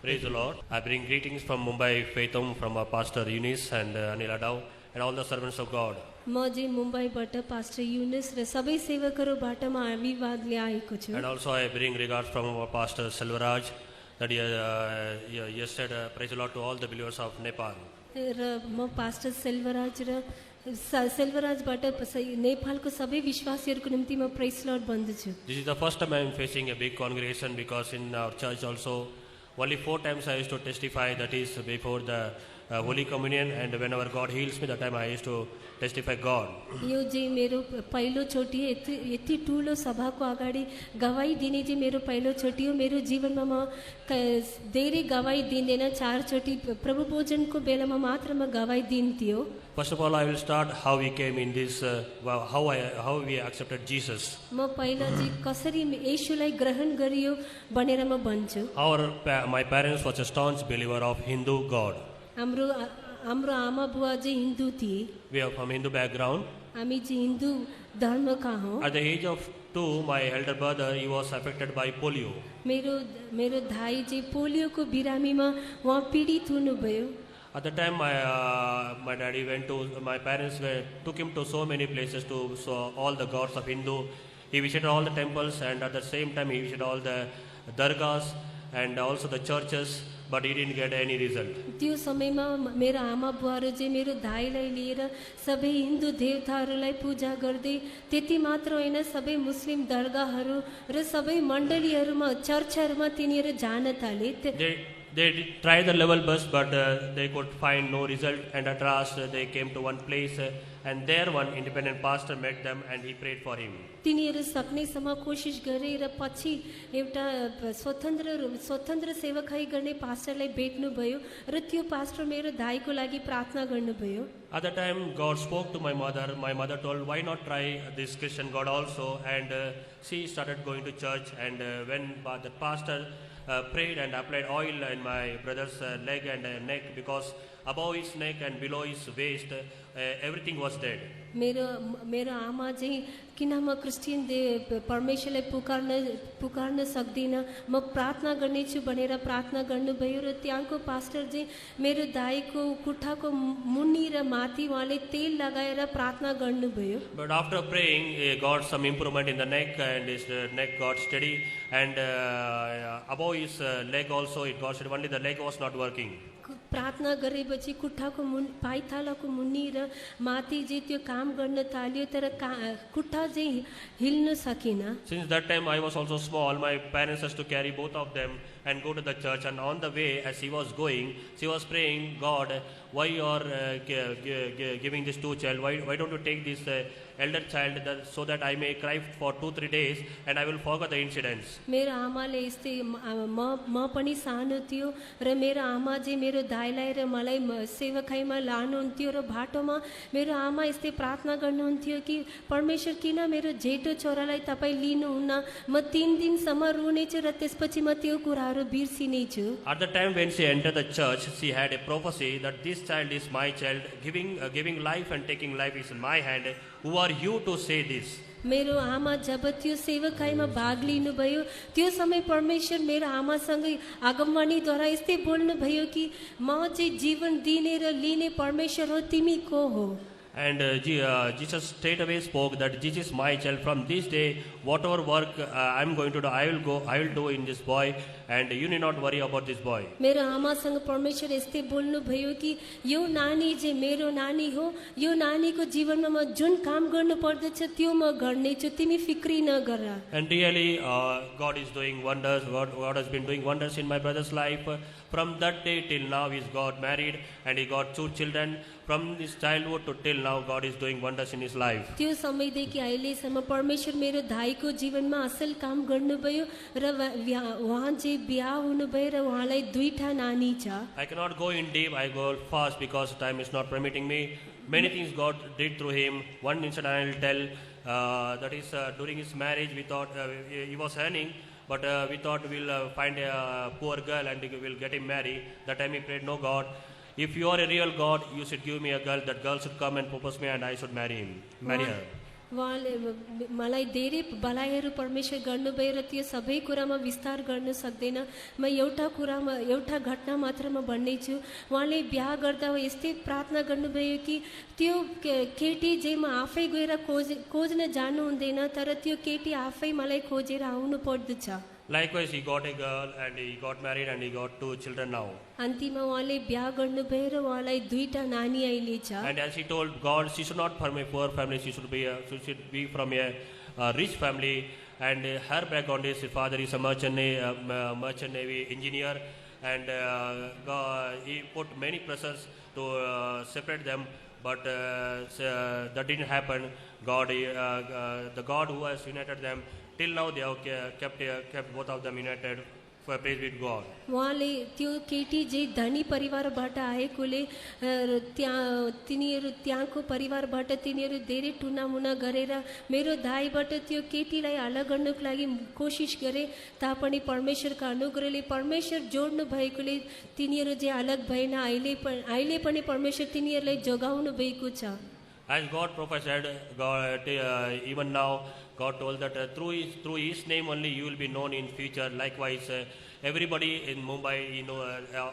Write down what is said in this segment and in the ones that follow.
Praise the Lord. I bring greetings from Mumbai Faithum from our Pastor Eunice and Anil Adau and all the servants of God. म चाहिँ मुम्बईबाट pastor Younis र सबै सेवकहरूबाट म अभिवाद ल्याएको छु And also I bring regards from our Pastor Selvaraj that he said praise the Lord to all the believers of Nepal. र म pastor Selvaraj र सेल्वराजबाट नेपालको सबै विश्वासीहरूको निम्ति म प्रेज लर्ड भन्दछु. This is the first time I am facing a big congregation because in our church also only 4 times I used to testify, that is before the Holy Communion, and whenever God heals me that time I used to testify God. यो चाहिँ मेरो पहिलो चोटि यति ठुलो सभाको अगाडि गवाई दिने चाहिँ मेरो पहिलो चोटि हो. मेरो जीवनमा म धेरै गवाई दिँदैन, 4 चोटि प्रभु भोजनको बेलामा मात्र म गवाई दिन्थ्यो. First of all I will start how we came in this how we accepted Jesus. म पहिला चाहिँ कसरी येशूलाई ग्रहण गरियो भनेर म भन्छु. My parents was a staunch believer of Hindu God. हाम्रो आमा बुवा चाहिँ हिन्दू थिए. We are from Hindu background. हामी चाहिँ हिन्दू धर्मका हौं. At the age of 2 my elder brother he was affected by polio. मेरो दाइ चाहिँ पोलियोको बिरामीमा उहाँ पीडित हुनुभयो. At the time my daddy my parents took him to so many places to saw all the gods of Hindu. He visited all the temples and at the same time he visited all the dargahs and also the churches, but he didn't get any result. त्यो समयमा मेरो आमा बुवाहरु चाहिँ मेरो दाइलाई लिएर सबै हिन्दू देवताहरूलाई पूजा गर्दै, त्यति मात्र होइन सबै मुस्लिम दरगाहरु र सबै मण्डलीहरुमा चर्चहरुमा तिनीहरु जान थाले. They tried the level best, but they could find no result, and at last they came to one place and there one independent pastor met them and he prayed for him. तिनीहरु सक्नेसम्म कोशिश गरे र पछि एउटा स्वतन्त्र सेवकाई गर्ने पास्टरलाई भेट्नु भयो र त्यो पास्टर मेरो दाइको लागि प्रार्थना गर्नुभयो. At the time God spoke to my mother. My mother told, why not try this Christian God also, and she started going to church, and when the pastor prayed and applied oil in my brother's leg and neck, because above his neck and below his waist everything was dead. मेरो आमा चाहिँ किन म Christian परमेश्वरलाई पुकार्न सक्दिन, म प्रार्थना गर्नेछु भनेर प्रार्थना गर्नुभयो र त्यहाँको पास्टर चाहिँ मेरो दाइको खुट्टाको मुनि र माथि उहाँले तेल लगाएर प्रार्थना गर्नुभयो. But after praying he got some improvement in the neck and his neck got steady, and above his leg also it got steady, only the leg was not working. प्रार्थना गरेपछि खुट्टाको पाइथालाको मुनि र माथि चाहिँ त्यो काम गर्न थाल्यो, तर खुट्टा चाहिँ हिल्न सकेन. Since that time I was also small, my parents used to carry both of them and go to the church, and on the way as he was going she was praying, God, why you are giving this two child, why don't you take this elder child so that I may cry for 2-3 days and I will forget the incidents. मेरो आमाले यस्तै म पनि सानो थियो र मेरो आमा चाहिँ मेरो दाइलाई र मलाई सेवकाईमा लानुहुन्थ्यो र बाटोमा मेरो आमा यस्तै प्रार्थना गर्नुहुन्थ्यो कि परमेश्वर किन मेरो जेठो छोरालाई तपाई लिनुहुन्न, म 3 दिनसम्म रुनेछु र त्यसपछि म त्यो कुराहरू बिर्सिनेछु. At the time when she entered the church she had a prophecy that this child is my child, giving life and taking life is in my hand. Who are you to say this? मेरो आमा जब त्यो सेवकाईमा भाग लिनुभयो त्यो समय परमेश्वर मेरो आमासँगै आगमवाणीद्वारा यस्तै बोल्नुभयो कि म चाहिँ जीवन दिने र लिने परमेश्वर हो, तिमी को हो. And Jesus straight away spoke that this is my child. From this day, whatever work I am going to do, I will do in this boy, and you need not worry about this boy. मेरो आमासँग परमेश्वर यस्तै बोल्नु भयो कि यो नानी चाहिँ मेरो नानी हो, यो नानीको जीवनमा म जुन काम गर्नु पर्दछ त्यो म गर्नेछु, तिमी फिक्री नगर. And really God is doing wonders. God has been doing wonders in my brother's life. From that day till now he got married and he got 2 children. From his childhood to till now God is doing wonders in his life. त्यो समयदेखि अहिलेसम्म परमेश्वर मेरो दाइको जीवनमा असल काम गर्नुभयो र उहाँ चाहिँ बिहा हुनुभयो र उहाँलाई 2टा नानी छ. I cannot go in deep, I go fast because time is not permitting me. Many things God did through him. One incident I will tell, that is during his marriage we thought he was earning, but we thought we'll find a poor girl and we'll get him married. That time he prayed, no God, if you are a real God, you should give me a girl. That girl should come and propose me and I should marry her. उहाँले मलाई धेरै भलाइहरू परमेश्वर गर्नुभयो र त्यो सबै कुरामा विस्तार गर्न सक्दैन। म एउटा घटना मात्रमा भन्ने छु। उहाँले बिहा गर्दा यस्तै प्रार्थना गर्नुभयो कि त्यो केटी जे म आफै गएर खोज्न जानु हुँदैन, तर त्यो केटी आफै मलाई खोजेर आउनु पर्दछ। Likewise, he got a girl and he got married and he got 2 children now. अन्तिममा उहाँले बिहा गर्नुभयो र उहाँलाई 2टा नानी अहिले छ। And as he told God, she should not from a poor family, she should be from a rich family. And her background is, her father is a merchant navy engineer, and he put many pressures to separate them, but that didn't happen. The God who has united them, till now they have kept both of them united. Praise be to God. उहाँले त्यो केटी जे धनी परिवारबाट आएकोले त्यहाँको परिवारबाट तिनीहरू धेरै टुनामुना गरेर मेरो दाइबाट त्यो केटीलाई अलग गर्नको लागि कोसिस गरे, तापनि परमेश्वरका अनुग्रहले परमेश्वर जोड्नु भएकोले तिनीहरू जे अलग भएन, अहिले पनि परमेश्वर तिनीहरूलाई जोगाउनु भएको छ। As God prophesied, even now, God told that through His name only you will be known in future. Likewise, everybody in Mumbai,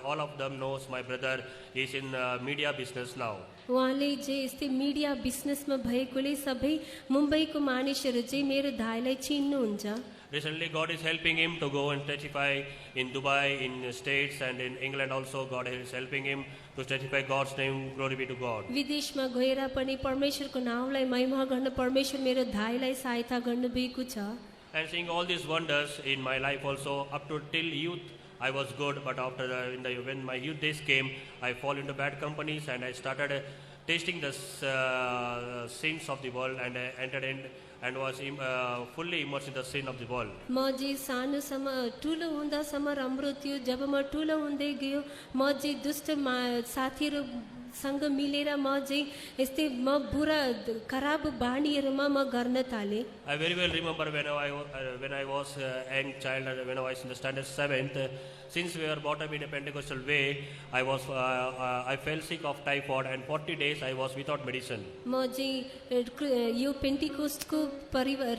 all of them knows my brother is in media business now. उहाँले जे यस्तै media बिजनेसमा भएकोले सबै मुम्बईको मानिसहरू चाहिँ मेरो दाइलाई चिन्नुहुन्छ। Recently, God is helping him to go and testify in Dubai, in States, and in England also. God is helping him to testify God's name. Glory be to God. विदेशमा गएर पनि परमेश्वरको नामलाई महिमा गर्न परमेश्वर मेरो दाइलाई सहायता गर्नुभएको छ। And seeing all these wonders in my life also, up to till youth, I was good, but after when my youth days came, I fall into bad companies and I started tasting the sins of the world, and I entered in and was fully immersed in the sin of the world. म जे सानोसम्म ठुलो हुँदासम्म राम्रो थियो, जब म ठुलो हुँदै गयो म जे दुष्ट साथीहरू सँग मिलेर म चाहिँ यस्तै म बुरा खराब बानीहरूमा म गर्न थाले। I very well remember when I was a young child, when I was in the standard 7th, since we were brought up in a Pentecostal way, I fell sick of typhoid and 40 days I was without medicine. म चाहिँ यो पेन्टिकोस्टको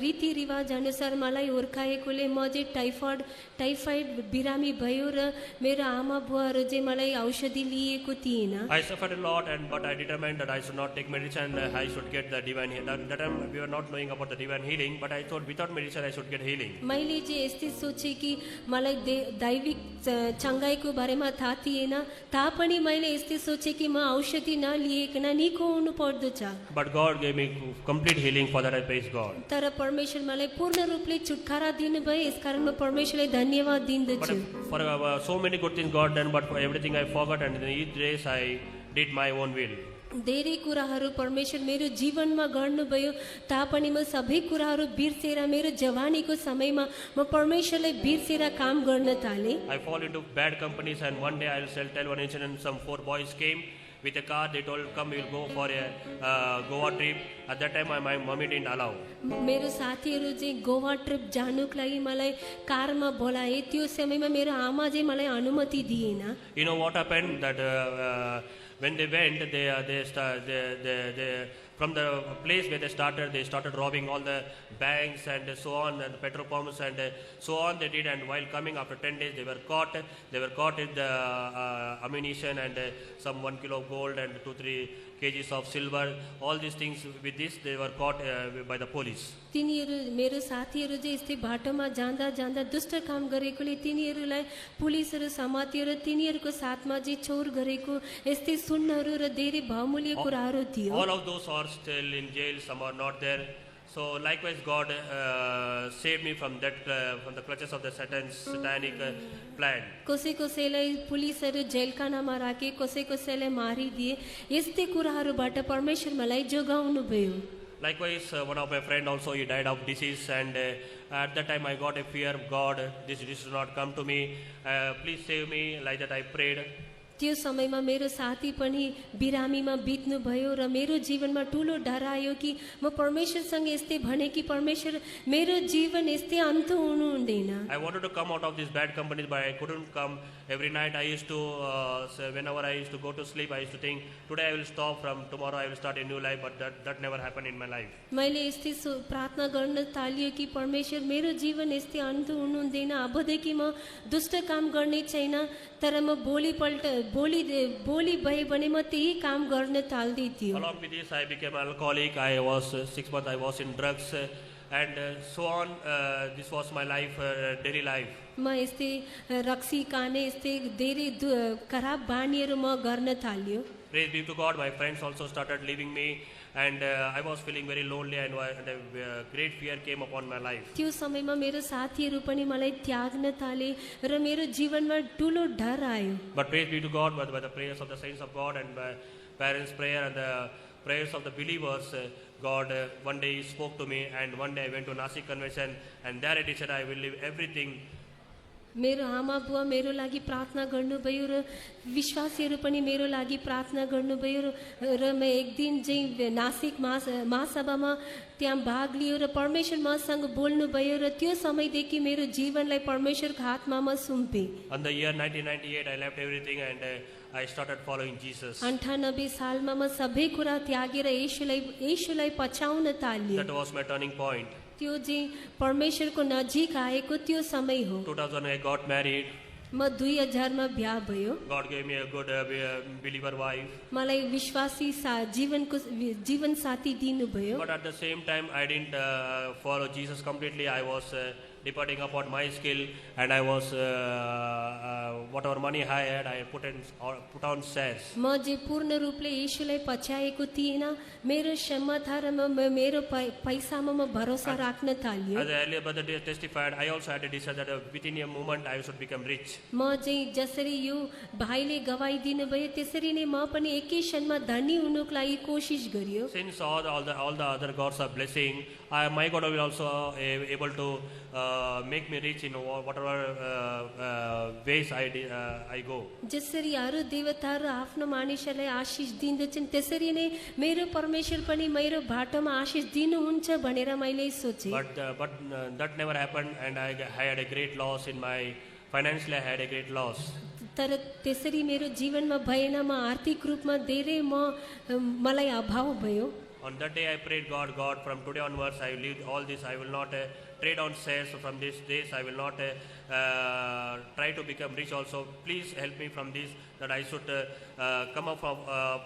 रीतिरिवाज अनुसार मलाई हुर्काएकोले म चाहिँ typhoid बिरामी भयो र मेरो आमा बुवाहरू चाहिँ मलाई औषधि लिएको थिएन। I suffered a lot, but I determined that I should not take medicine. I should get the divine healing. That time we were not knowing about the divine healing, but I thought without medicine I should get healing. मैले चाहिँ यस्तै सोचे कि मलाई दैविक चङ्गाइको बारेमा थाहा थिएन, तापनि मैले यस्तै सोचे कि म औषधि नलिएकन निको हुनु पर्दछ। But God gave me complete healing. For that I praise God. तर परमेश्वर मलाई पूर्ण रूपले छुटकारा दिनुभयो, यसकारण म परमेश्वरलाई धन्यवाद दिन्दछु। But for so many good things God done, but for everything I forgot, and in each days I did my own will. धेरै कुराहरू परमेश्वर मेरो जीवनमा गर्नुभयो, तापनि म सबै कुराहरू बिर्सेर मेरो जवानीको समयमा म परमेश्वरलाई बिर्सेर काम गर्न थाले। I fall into bad companies, and one day I'll tell one incident. Some 4 boys came with a car. They told, come, we'll go for a Goa trip. At that time my mommy didn't allow. मेरो साथीहरू चाहिँ Goa trip जानुको लागि मलाई कारमा बोलाए, त्यो समयमा मेरो आमा चाहिँ मलाई अनुमति दिएन। You know what happened? That when they went, from the place where they started robbing all the banks and so on, and petrol pumps and so on they did. And while coming after 10 days, they were caught with the ammunition and some 1 kilo of gold and 2-3 kgs of silver. All these things, with this they were caught by the police. तिनीहरू मेरो साथीहरू चाहिँ यस्तै बाटोमा जाँदा जाँदा दुष्ट काम गरेकोले तिनीहरूलाई पुलिसहरू समात्यो र तिनीहरूको साथमा चाहिँ चोर गरेको यस्तै सुनहरू र धेरै बहुमूल्य कुराहरू थियो। All of those are still in jail, some are not there. So likewise God saved me from that from the clutches of the satanic plan. कसै कसैलाई पुलिसहरू जेलखानामा राखे, कसै कसैलाई मारिदिए, यस्तै कुराहरूबाट परमेश्वर मलाई जोगाउनु भयो। Likewise, one of my friend also, he died of disease, and at that time I got a fear of God. This should not come to me. Please save me. Like that I prayed. त्यो समयमा मेरो साथी पनि बिरामीमा बित्नुभयो र मेरो जीवनमा ठुलो डर आयो कि म परमेश्वरसँग यस्तै भने कि परमेश्वर मेरो जीवन यस्तै अन्त हुनु हुँदैन। I wanted to come out of these bad companies, but I couldn't come. Every night I used to, whenever I used to go to sleep, I used to think, today I will stop, from tomorrow I will start a new life, but that never happened in my life. मैले यस्तै प्रार्थना गर्न थाल्यो कि परमेश्वर मेरो जीवन यस्तै अन्त हुनु हुँदैन, अबदेखि म दुष्ट काम गर्ने छैन, तर म भोलि भए भने म त्यही काम गर्न थाल्दै थियो। Along with this, I became an alcoholic. I was 6 months. I was in drugs, and so on. This was my life, daily life. म यस्तै रक्सी खाने यस्तै धेरै खराब बानीहरू म गर्न थाल्यो। Praise be to God. My friends also started leaving me, and I was feeling very lonely, and a great fear came upon my life. त्यो समयमा मेरो साथीहरू पनि मलाई त्याग्न थाले र मेरो जीवनमा ठुलो डर आयो। But praise be to God, by the prayers of the saints of God and by parents' prayer and the prayers of the believers, God one day spoke to me, and one day I went to Nasik convention, and there I decided I will leave everything. मेरो आमा बुवा मेरो लागि प्रार्थना गर्नुभयो र विश्वासीहरू पनि मेरो लागि प्रार्थना गर्नुभयो र म एक दिन चाहिँ नासिक महासभामा त्यहाँ भाग लियो र परमेश्वर मसँग बोल्नुभयो र त्यो समयदेखि मेरो जीवनलाई परमेश्वरको हातमा म सुम्पेँ। On the year 1998, I left everything and I started following Jesus. 98 सालमा म सबै कुरा त्यागेर येशूलाई पछ्याउन थाल्यो। That was my turning point. त्यो चाहिँ परमेश्वरको नजिक आएको त्यो समय हो। 2000 I got married. म 2000 मा बिहा भयो। God gave me a good believer wife. मलाई विश्वासी जीवन साथी दिनुभयो। But at the same time, I didn't follow Jesus completely. I was depending upon my skill, and I was whatever money I had, I put on shares. म जे पूर्ण रूपले येशूलाई पछ्याएको थिएन, मेरो क्षमता र मेरो पैसामा म भरोसा राख्न थाल्यो। As the earlier brother testified, I also had a desire that within a moment I should become rich. म चाहिँ जसरी यो भाइले गवाई दिनुभयो त्यसरी नै म पनि एकै क्षणमा धनी हुनुको लागि कोसिस गरियो। Since all the other gods are blessing, my God will also able to make me rich in whatever ways I go. जसरी अरू देवताहरू आफ्नो मानिसहरूलाई आशिष दिन्दछन् त्यसरी नै मेरो परमेश्वर पनि मेरो बाटोमा आशिष दिनुहुन्छ भनेर मैले सोचे। But that never happened, and I had a great loss in my financially. I had a great loss. तर त्यसरी मेरो जीवनमा भएन, म आर्थिक रूपमा धेरै मलाई अभाव भयो। On that day I prayed, God, from today onwards I will leave all this. I will not trade on shares. From this days I will not try to become rich also. Please help me from this, that I should come up from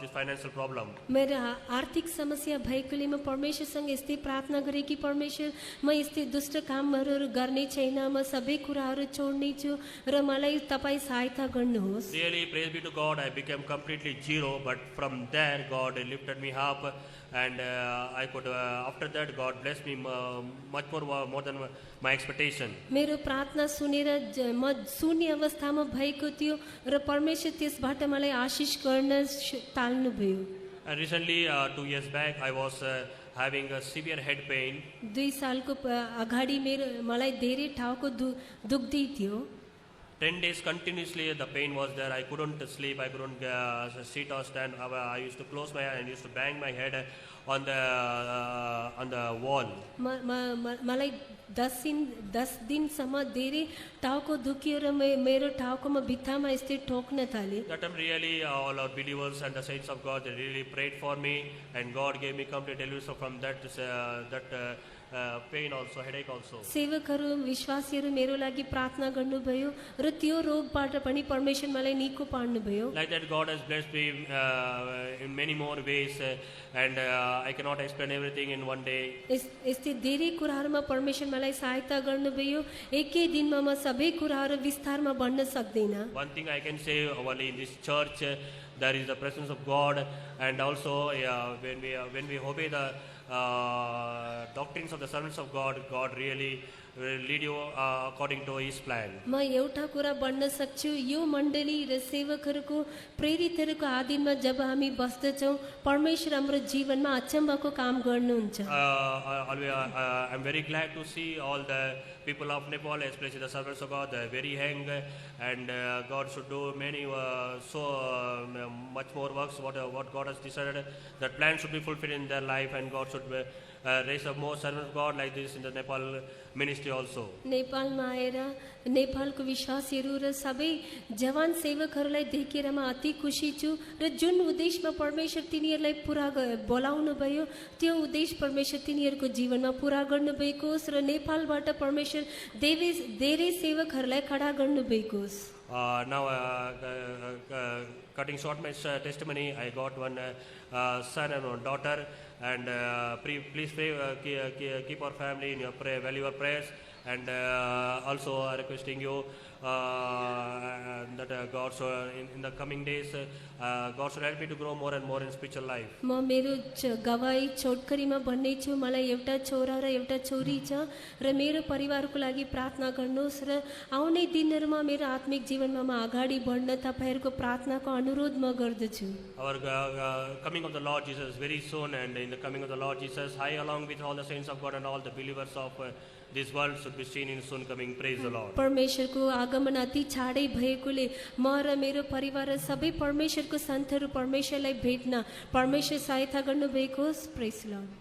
this financial problem. मेरो आर्थिक समस्या भएकोले म परमेश्वरसँग यस्तै प्रार्थना गरेँ कि परमेश्वर म यस्तै दुष्ट कामहरू गर्ने छैन, म सबै कुराहरू छोड्ने छु र मलाई तपाईँ सहायता गर्नुहोस्। Really, praise be to God, I became completely zero, but from there God lifted me up, and I could after that God blessed me much more than my expectation. मेरो प्रार्थना सुनेर म शून्य अवस्थामा भएको थियो र परमेश्वर त्यसबाट मलाई आशिष गर्न थाल्नुभयो। And recently 2 years back I was having a severe head pain. 2 सालको अगाडि मलाई धेरै ठाउँको दुख्दै थियो। 10 days continuously the pain was there. I couldn't sleep, I couldn't sit or stand. I used to close my eyes and used to bang my head on the wall. मलाई 10 दिनसम्म धेरै टाउको दुख्यो र मेरो टाउकोमा भित्तामा यस्तै ठोक्न थाले। That time really all our believers and the saints of God, they really prayed for me, and God gave me complete deliverance from that pain also, headache also. सेवकहरू विश्वासीहरू मेरो लागि प्रार्थना गर्नुभयो र त्यो रोगबाट पनि परमेश्वर मलाई निको पार्नुभयो। Like that God has blessed me in many more ways, and I cannot explain everything in one day. यस्तै धेरै कुराहरूमा परमेश्वर मलाई सहायता गर्नुभयो, एकै दिनमा म सबै कुराहरू विस्तारमा भन्न सक्दैन। One thing I can say, only in this church there is the presence of God, and also when we obey the doctrines of the servants of God, God really will lead you according to His plan. म एउटा कुरा बन्न सक्छु, यो मण्डली र सेवकहरूको प्रेरितहरूको आधीनमा जब हामी बस्दछौँ, परमेश्वर हाम्रो जीवनमा अचम्मको काम गर्नुहुन्छ। I'm very glad to see all the people of Nepal, especially the servants of God, they are very young, and God should do many much more works. What God has decided, that plan should be fulfilled in their life, and God should raise up more servants of God like this in the Nepal ministry also. नेपालमा आएर नेपालको विश्वासीहरू र सबै जवान सेवकहरूलाई देखेर म अति खुसी छु र जुन उद्देश्यमा परमेश्वर तिनीहरूलाई पुरा बोलाउनु भयो त्यो उद्देश्य परमेश्वर तिनीहरूको जीवनमा पुरा गर्नुभएको होस् र नेपालबाट परमेश्वर धेरै सेवकहरूलाई खडा गर्नुभएको होस्। Now, cutting short my testimony, I got one son and one daughter, and please pray, keep our family in your prayer, value your prayers, and also requesting you that God should, in the coming days, God should help me to grow more and more in spiritual life. म मेरो गवाई छोटकरीमा भन्ने छु, मलाई एउटा छोरा र एउटा छोरी छ र मेरो परिवारको लागि प्रार्थना गर्नुहोस् र आउने दिनहरूमा मेरो आत्मिक जीवनमा म अगाडि बढ्न तपाईहरुको प्रार्थनाको अनुरोध म गर्दछु। Our coming of the Lord Jesus very soon, and in the coming of the Lord Jesus, I along with all the saints of God and all the believers of this world should be seen in soon coming. Praise the Lord. परमेश्वरको आगमन अति चाँडै भएकोले म र मेरो परिवार र सबै परमेश्वरको सन्तहरू परमेश्वरलाई भेट्न परमेश्वर सहायता गर्नुभएको होस्। प्रेज द लर्ड।